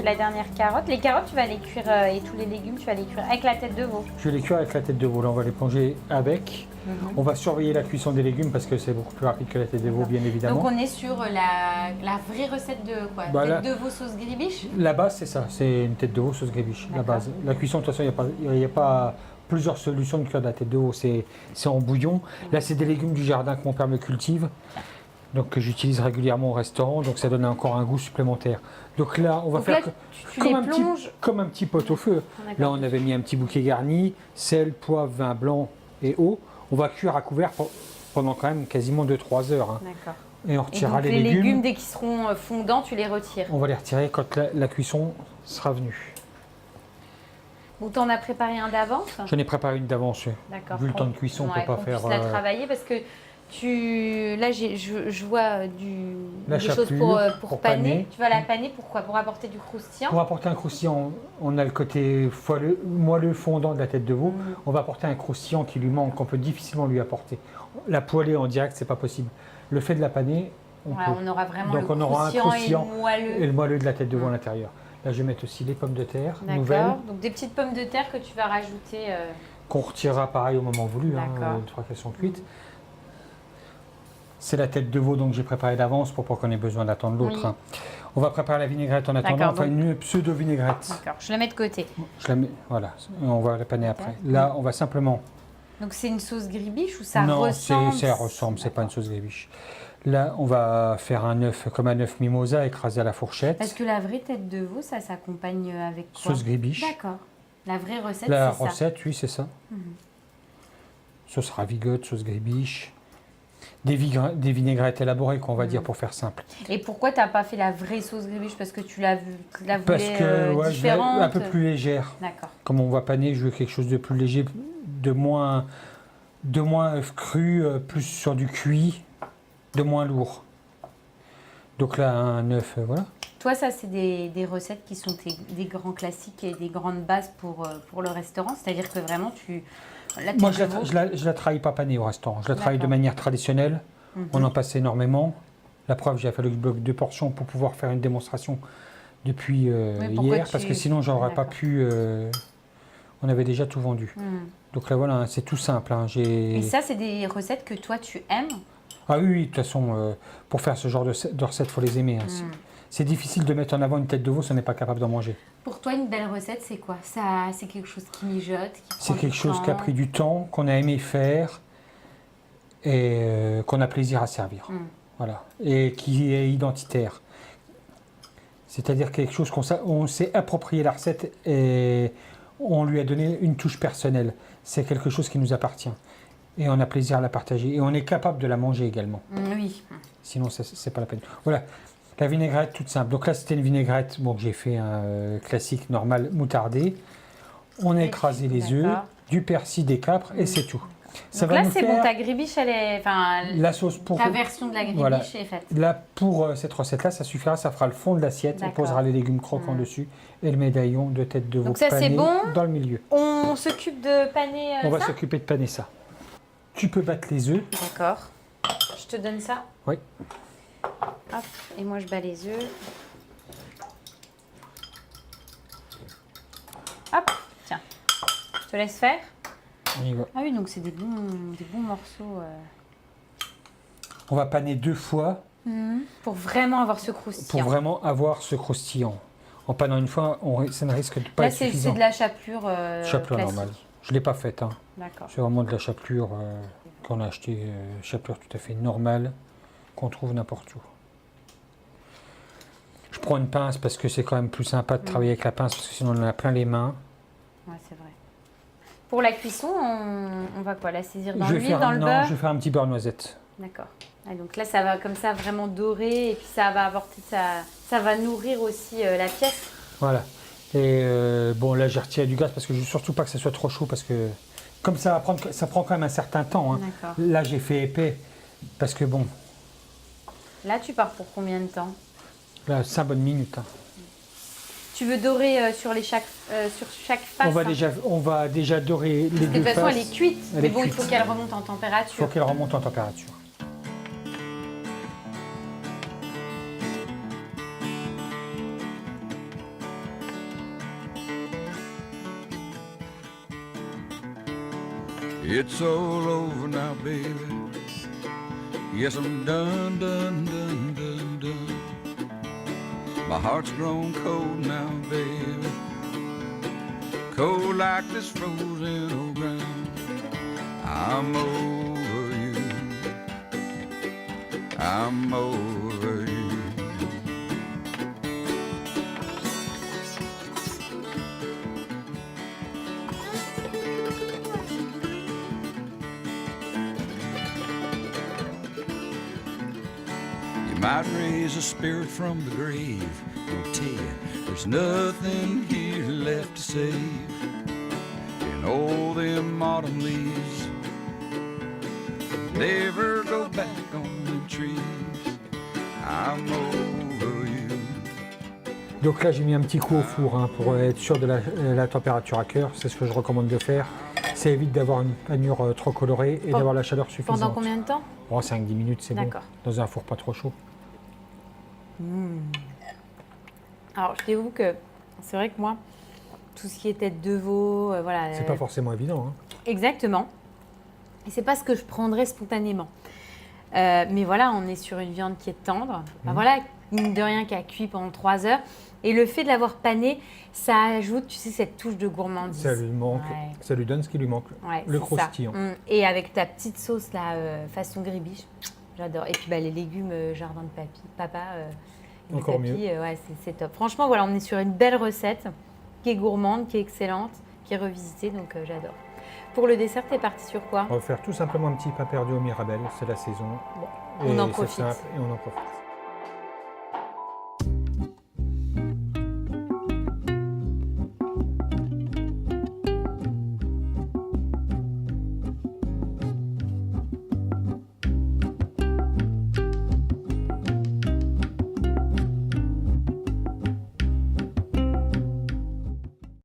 la dernière carotte. Les carottes, tu vas les cuire et tous les légumes, tu vas les cuire avec la tête de veau. Je vais les cuire avec la tête de veau. Là, on va les plonger avec. On va surveiller la cuisson des légumes parce que c'est beaucoup plus rapide que la tête de veau, bien évidemment. Donc on est sur la vraie recette de quoi? Bah, tête de veau sauce gribiche? La base, c'est ça. C'est une tête de veau sauce gribiche. La base. La cuisson, de toute façon, il n'y a pas plusieurs solutions de cuire de la tête de veau. C'est en bouillon. Là, c'est des légumes du jardin que mon père me cultive. Donc que j'utilise régulièrement au restaurant, donc ça donne encore un goût supplémentaire. Donc là, on va faire comme un petit pot-au-feu. Là, on avait mis un petit bouquet garni, sel, poivre, vin blanc et eau. On va cuire à couvert pendant quand même quasiment 2-3 heures. Hein. D'accord. Et on retirera les légumes, dès qu'ils seront fondants, tu les retires. On va les retirer quand la cuisson sera venue. Ou t'en as préparé un d'avance? J'en ai préparé une d'avance. D'accord. Vu le temps de cuisson, on ne peut pas faire... la travailler parce que là, je vois des choses pour paner. Tu vas la paner, pourquoi? Pour apporter du croustillant? Pour apporter un croustillant, on a le côté moelleux fondant de la tête de veau. On va apporter un croustillant qui lui manque, qu'on peut difficilement lui apporter. La poêler en direct, c'est pas possible. Le fait de la paner, on aura vraiment donc on aura un croustillant et le moelleux de la tête de veau à l'intérieur. Là, je vais mettre aussi les pommes de terre nouvelles. Donc des petites pommes de terre que tu vas rajouter. Qu'on retirera pareil au moment voulu, une fois qu'elles sont cuites. C'est la tête de veau donc j'ai préparé d'avance pour pas qu'on ait besoin d'attendre l'autre. Oui. Hein. On va préparer la vinaigrette en attendant, enfin une pseudo-vinaigrette. D'accord, je la mets de côté. Je la mets, voilà, on va la paner après. Là, on va simplement... Donc c'est une sauce gribiche ou ça ressemble? Non, ça ressemble, c'est pas une sauce gribiche. Là, on va faire un œuf comme un œuf mimosa écrasé à la fourchette. Parce que la vraie tête de veau, ça s'accompagne avec quoi? Sauce gribiche. D'accord. La vraie recette, c'est ça? La recette, oui, c'est ça. Sauce ravigote, sauce gribiche. Des vinaigrettes élaborées, qu'on va dire, pour faire simple. Et pourquoi tu n'as pas fait la vraie sauce gribiche? Parce que tu la voulais Parce que différente? un peu plus légère. D'accord. Comme on va paner, je veux quelque chose de plus léger, de moins œuf cru, plus sur du cuit, de moins lourd. Donc là, un œuf, voilà. Toi, ça, c'est des recettes qui sont des grands classiques et des grandes bases pour le restaurant. C'est-à-dire que vraiment, moi, je la travaille pas panée au restaurant. Je la travaille de manière traditionnelle. On en passe énormément. La preuve, j'ai fait le bloc de portions pour pouvoir faire une démonstration depuis hier. Parce que sinon, j'aurais pas pu... on avait déjà tout vendu. Donc là, voilà, c'est tout simple. Hein. Et ça, c'est des recettes que toi, tu aimes? Ah oui, de toute façon, pour faire ce genre de recettes, il faut les aimer. Hein. C'est difficile de mettre en avant une tête de veau si on n'est pas capable d'en manger. Pour toi, une belle recette, c'est quoi? C'est quelque chose qui mijote, c'est quelque chose qui a pris du temps, qu'on a aimé faire et qu'on a plaisir à servir. Voilà. Et qui est identitaire. C'est-à-dire quelque chose on s'est approprié la recette et on lui a donné une touche personnelle. C'est quelque chose qui nous appartient. Et on a plaisir à la partager. Et on est capable de la manger également. Oui. Sinon, c'est pas la peine. Voilà. La vinaigrette toute simple. Donc là, c'était une vinaigrette que j'ai fait un classique normal moutardé. On a écrasé les œufs, du persil, des capres et c'est tout. Donc là, c'est bon, ta gribiche, elle est... la sauce pour... Ta version de la gribiche est faite. Là, pour cette recette-là, ça suffira, ça fera le fond de l'assiette. On posera les légumes croquants dessus et le médaillon de tête de veau pané dans le milieu. On s'occupe de paner On va s'occuper de paner ça. Tu peux battre les œufs. D'accord. Je te donne ça? Oui. Hop, et moi je bats les œufs. Hop, tiens, je te laisse faire. On y va. Ah oui, donc c'est des bons morceaux. On va paner 2 fois. Pour vraiment avoir ce croustillant. Pour vraiment avoir ce croustillant. En panant une fois, ça ne risque de pas être suffisant. Là, c'est de la chapelure chapelure normale. Je ne l'ai pas faite. Hein. D'accord. C'est vraiment de la chapelure qu'on a acheté, chapelure tout à fait normale, qu'on trouve n'importe où. Je prends une pince parce que c'est quand même plus sympa de travailler avec la pince parce que sinon on en a plein les mains. Ouais, c'est vrai. Pour la cuisson, on va quoi? La saisir dans l'huile, dans le beurre? Non, je vais faire un petit beurre noisette. D'accord. Ah, donc là, ça va comme ça vraiment dorer et puis ça va apporter ça va nourrir aussi la pièce. Voilà. Et bon, là, j'ai retiré du gaz parce que je veux surtout pas que ça soit trop chaud parce que comme ça prend quand même un certain temps. Hein. Là, j'ai fait épais parce que bon. Là, tu pars pour combien de temps? Là, 5 bonnes minutes. Hein. Tu veux dorer sur chaque face? On va déjà dorer les deux faces. De toute façon, elle est cuite. Mais bon, il faut qu'elle remonte en température. Il faut qu'elle remonte en température. It's all over now, baby. Yes, I'm done, done, done, done, done. My heart's grown cold now, baby. Cold like this frozen old ground. I'm over you. I'm over you. You might raise a spirit from the grave. I'll tell you, there's nothing here left to save. And all them autumn leaves never go back on the trees. I'm over you. Donc là, j'ai mis un petit coup au four hein, pour être sûr de la température à cœur. C'est ce que je recommande de faire. Ça évite d'avoir une panure trop colorée et d'avoir la chaleur suffisante. Pendant combien de temps? Oh, 5-10 minutes, c'est bon. D'accord. Dans un four pas trop chaud. Alors, je t'avoue que c'est vrai que moi, tout ce qui est tête de veau, voilà. C'est pas forcément évident. Hein. Exactement. Et c'est pas ce que je prendrais spontanément. Mais voilà, on est sur une viande qui est tendre. Enfin, voilà, mine de rien, qui a cuit pendant 3 heures. Et le fait de l'avoir pané, ça ajoute, tu sais, cette touche de gourmandise. Ça lui manque, ça lui donne ce qui lui manque, le croustillant. Et avec ta petite sauce là, façon gribiche, j'adore. Et puis les légumes jardin de papa. Encore mieux. Ouais, c'est top. Franchement, voilà, on est sur une belle recette qui est gourmande, qui est excellente, qui est revisitée, donc j'adore. Pour le dessert, t'es parti sur quoi? On va faire tout simplement un petit pain perdu au Mirabelle, c'est la saison. Bon, on en profite. C'est simple et on en profite.